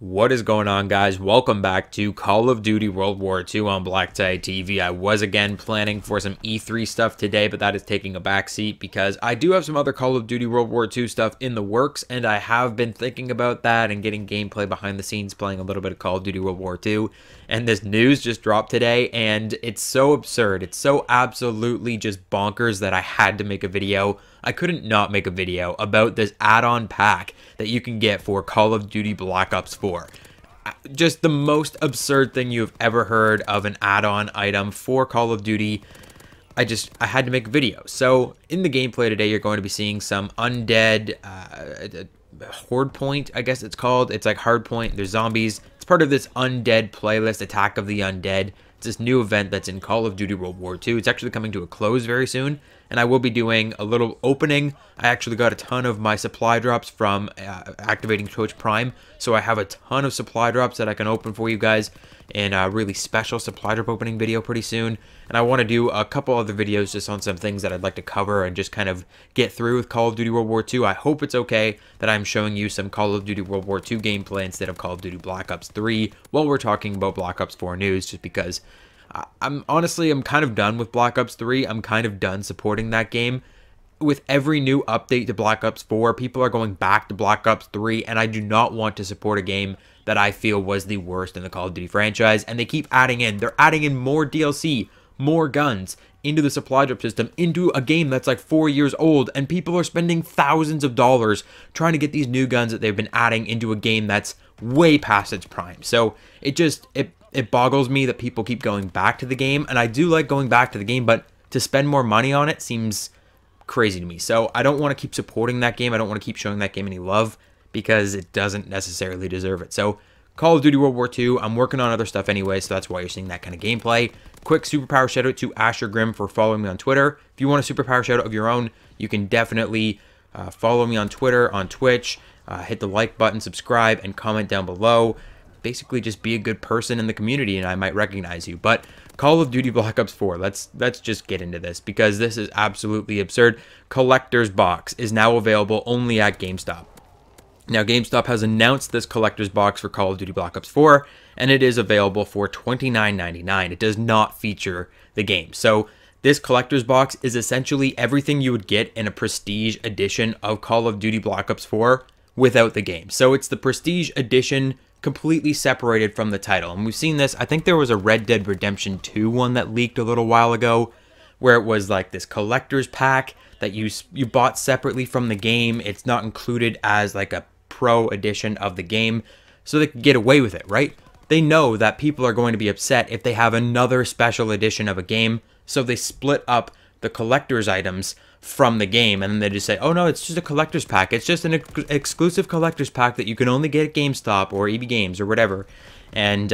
What is going on, guys? Welcome back to Call of Duty World War II on BlackTideTV. I was again planning for some E3 stuff today, but that is taking a backseat because I do have some other Call of Duty World War II stuff in the works, and I have been thinking about that and getting gameplay behind the scenes, playing a little bit of Call of Duty World War II. And this news just dropped today, and it's so absurd. It's so absolutely just bonkers that I had to make a video. I couldn't not make a video about this add-on pack that you can get for Call of Duty Black Ops 4. Just the most absurd thing you've ever heard of an add-on item for Call of Duty. I had to make a video. So in the gameplay today, you're going to be seeing some undead horde point, I guess it's called. It's like hard point. There's zombies. It's part of this undead playlist, Attack of the Undead. It's this new event that's in Call of Duty World War II. It's actually coming to a close very soon, and I will be doing a little opening. I actually got a ton of my supply drops from activating Twitch Prime, so I have a ton of supply drops that I can open for you guys in a really special supply drop opening video pretty soon. And I want to do a couple other videos just on some things that I'd like to cover and just kind of get through with Call of Duty World War II. I hope it's okay that I'm showing you some Call of Duty World War II gameplay instead of Call of Duty Black Ops 3 while we're talking about Black Ops 4 news, just because I'm kind of done with Black Ops 3. I'm kind of done supporting that game. With every new update to Black Ops 4, people are going back to Black Ops 3, and I do not want to support a game that I feel was the worst in the Call of Duty franchise. And they keep adding in. They're adding in more DLC, more guns into the supply drop system, into a game that's like 4 years old, and people are spending thousands of dollars trying to get these new guns that they've been adding into a game that's way past its prime. So it boggles me that people keep going back to the game, and I do like going back to the game, but to spend more money on it seems crazy to me. So I don't want to keep supporting that game. I don't want to keep showing that game any love because it doesn't necessarily deserve it. So Call of Duty World War II, I'm working on other stuff anyway, so that's why you're seeing that kind of gameplay. Quick superpower shout out to Asher Grimm for following me on Twitter. If you want a superpower shout out of your own, you can definitely follow me on Twitter, on Twitch, hit the like button, subscribe, and comment down below. Basically just be a good person in the community and I might recognize you. But Call of Duty Black Ops 4, let's just get into this because this is absolutely absurd. Collector's Box is now available only at GameStop. Now GameStop has announced this collector's box for Call of Duty Black Ops 4, and it is available for $29.99. It does not feature the game. So this collector's box is essentially everything you would get in a prestige edition of Call of Duty Black Ops 4 without the game. So it's the prestige edition completely separated from the title. And we've seen this, I think there was a Red Dead Redemption 2 one that leaked a little while ago where it was like this collector's pack that you bought separately from the game. It's not included as like a pro edition of the game, so they can get away with it, right? They know that people are going to be upset if they have another special edition of a game, so they split up the collector's items from the game, and then they just say, oh no, it's just a collector's pack. It's just an exclusive collector's pack that you can only get at GameStop or EB Games or whatever. And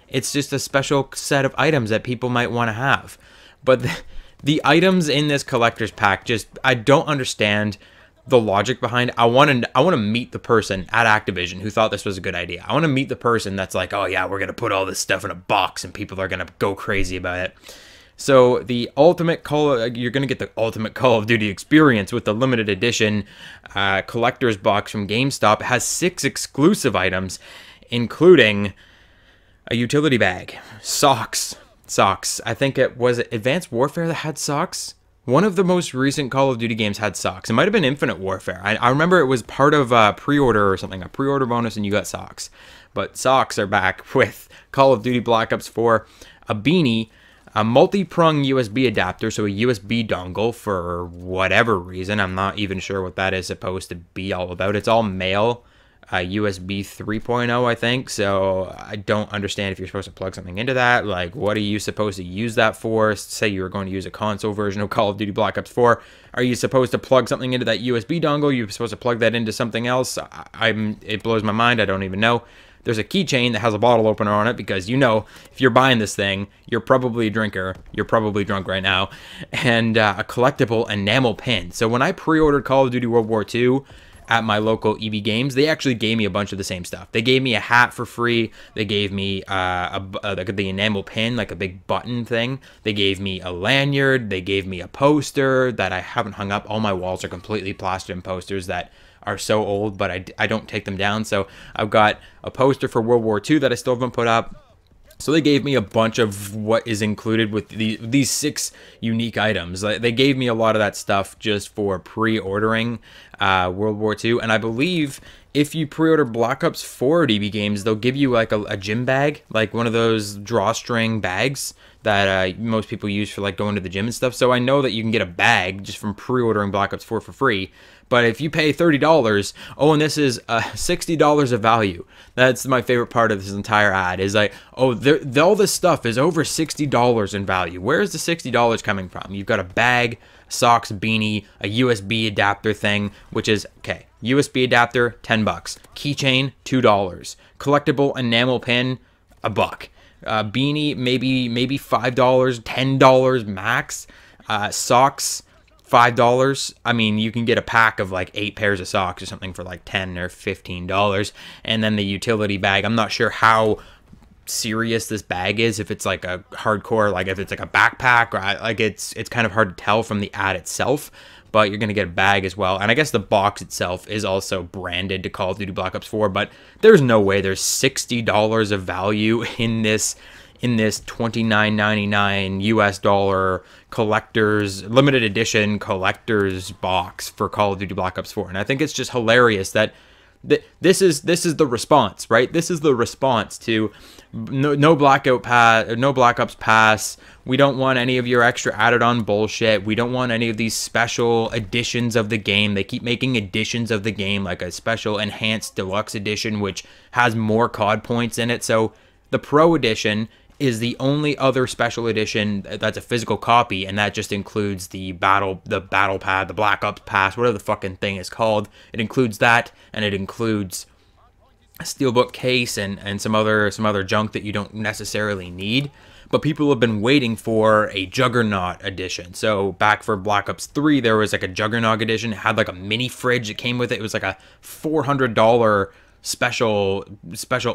it's just a special set of items that people might want to have. But the items in this collector's pack, I don't understand the logic behind it. I want to meet the person at Activision who thought this was a good idea. I want to meet the person that's like, oh yeah, we're going to put all this stuff in a box and people are going to go crazy about it. So the ultimate you're going to get the ultimate Call of Duty experience with the limited edition collector's box from GameStop. It has 6 exclusive items, including a utility bag, socks. I think it was Advanced Warfare that had socks. One of the most recent Call of Duty games had socks. It might have been Infinite Warfare. I remember it was part of a pre-order or something, a pre-order bonus, and you got socks. But socks are back with Call of Duty Black Ops 4, a beanie, a multi-prong USB adapter, so a USB dongle for whatever reason. I'm not even sure what that is supposed to be all about. It's all male, USB 3.0, I think, so I don't understand if you're supposed to plug something into that. Like, what are you supposed to use that for? Say you were going to use a console version of Call of Duty Black Ops 4. Are you supposed to plug something into that USB dongle? You're supposed to plug that into something else? It blows my mind. I don't even know. There's a keychain that has a bottle opener on it because, you know, if you're buying this thing, you're probably a drinker. You're probably drunk right now. And a collectible enamel pin. So when I pre-ordered Call of Duty World War II at my local EB Games, they actually gave me a bunch of the same stuff. They gave me a hat for free. They gave me the enamel pin, like a big button thing. They gave me a lanyard. They gave me a poster that I haven't hung up. All my walls are completely plastered in posters that are so old, but I don't take them down. So I've got a poster for World War II that I still haven't put up. So they gave me a bunch of what is included with these 6 unique items. They gave me a lot of that stuff just for pre-ordering World War II. And I believe if you pre-order Black Ops 4 DB games, they'll give you like a gym bag, like one of those drawstring bags that most people use for like going to the gym and stuff. So I know that you can get a bag just from pre-ordering Black Ops 4 for free. But if you pay $30, oh, and this is $60 of value. That's my favorite part of this entire ad, is like, oh, all this stuff is over $60 in value. Where's the $60 coming from? You've got a bag, socks, beanie, a USB adapter thing, which is, okay, USB adapter, 10 bucks. Keychain, $2. Collectible enamel pin, $1. Beanie, maybe $5, $10 max. Socks, $5. I mean, you can get a pack of like 8 pairs of socks or something for like $10 or $15. And then the utility bag, I'm not sure how serious this bag is, if it's like a hardcore, like if it's like a backpack, or like it's kind of hard to tell from the ad itself. But you're going to get a bag as well. And I guess the box itself is also branded to Call of Duty Black Ops 4, but there's no way there's $60 of value in this $29.99 US dollar collector's limited edition collector's box for Call of Duty Black Ops 4. And I think it's just hilarious that this is the response, right? This is the response to no Black Ops pass. We don't want any of your extra added on bullshit. We don't want any of these special editions of the game. They keep making editions of the game, like a special enhanced deluxe edition, which has more COD points in it. So the Pro Edition is the only other special edition that's a physical copy, and that just includes the battle pad, the Black Ops pass, whatever the fucking thing is called. It includes that, and it includes a steelbook case and some other junk that you don't necessarily need. But people have been waiting for a Juggernaut edition. So back for Black Ops 3, there was like a Juggernaut edition. It had like a mini fridge that came with it. It was like a $400 special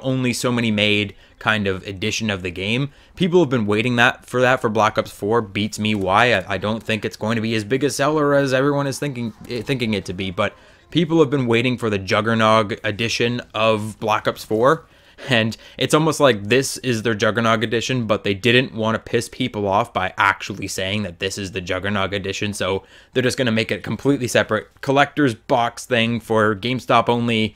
only so many made kind of edition of the game. People have been waiting for that for Black Ops 4. Beats me why. I don't think it's going to be as big a seller as everyone is thinking it to be, but people have been waiting for the Juggernaut edition of Black Ops 4. And it's almost like this is their Juggernaut edition, but they didn't want to piss people off by actually saying that this is the Juggernaut edition. So they're just going to make it completely separate collector's box thing for GameStop only.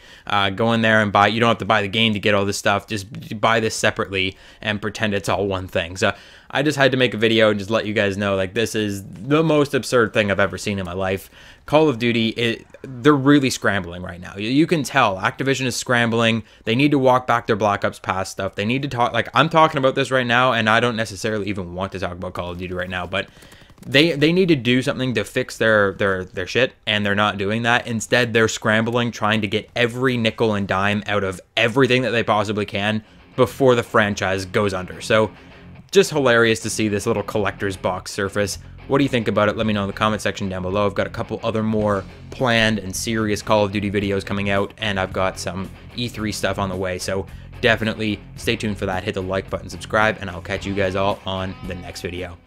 Go in there and buy. You don't have to buy the game to get all this stuff. Just buy this separately and pretend it's all one thing. So I just had to make a video and just let you guys know, like, this is the most absurd thing I've ever seen in my life. Call of Duty, they're really scrambling right now. You can tell Activision is scrambling. They need to walk back their Black Ops past stuff. They need to talk, like, I'm talking about this right now, and I don't necessarily even want to talk about Call of Duty right now, but they need to do something to fix their shit, and they're not doing that. Instead, they're scrambling, trying to get every nickel and dime out of everything that they possibly can before the franchise goes under. So just hilarious to see this little collector's box surface. What do you think about it? Let me know in the comment section down below. I've got a couple other more planned and serious Call of Duty videos coming out, and I've got some E3 stuff on the way, so definitely stay tuned for that. Hit the like button, subscribe, and I'll catch you guys all on the next video.